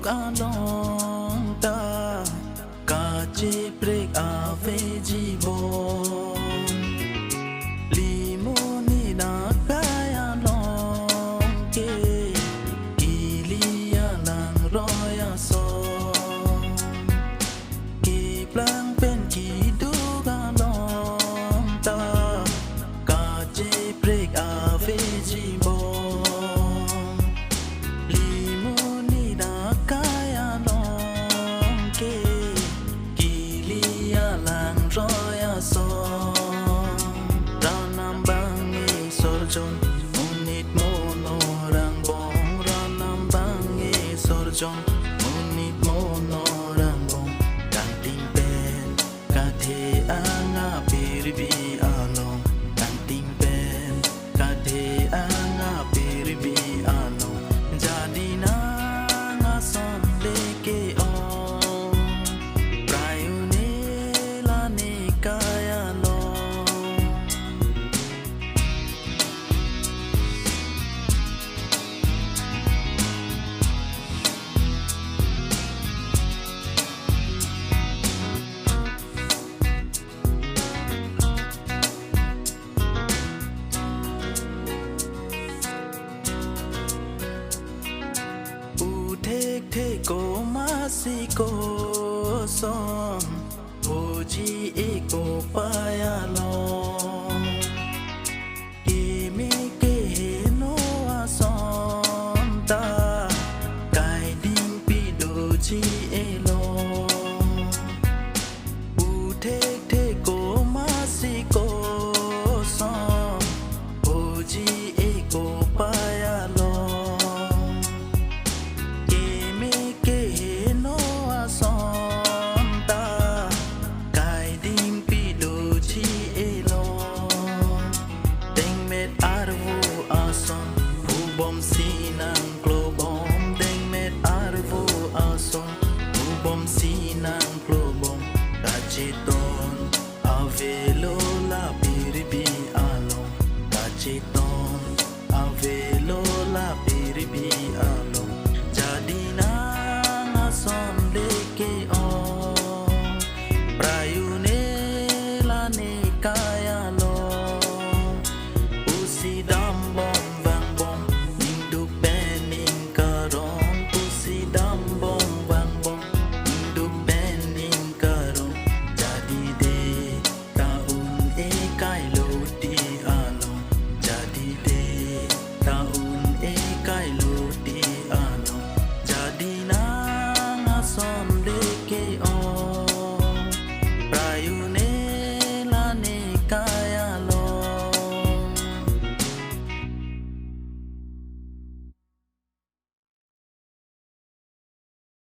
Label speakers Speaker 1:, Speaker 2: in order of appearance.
Speaker 1: along ta kache break ave jibon limoni na kaya long ke ilia lang roya so ki plang pen ki du along ta kache break ave jibon Unit mono rang bong ranam bangi sorjong unit mono rang bong kang ting pen kathe anga pirbi along kang ting pen kathe anga pirbi along jadi na ngasom leke on prayune la ne kaya thế cô má si cô son ô chi e cô paya long e mi ke no a son ta kai ding pi do chi e lo u thế cô má si cô son ô chi e cô paya long bom sinang klo bom deng met arvo ason bom sinang klo bom kacheton avelo la pirbi along kacheton avelo la pirbi along jadi na ngasom leke on prayune la ne kaya lo usi dam bom som leke on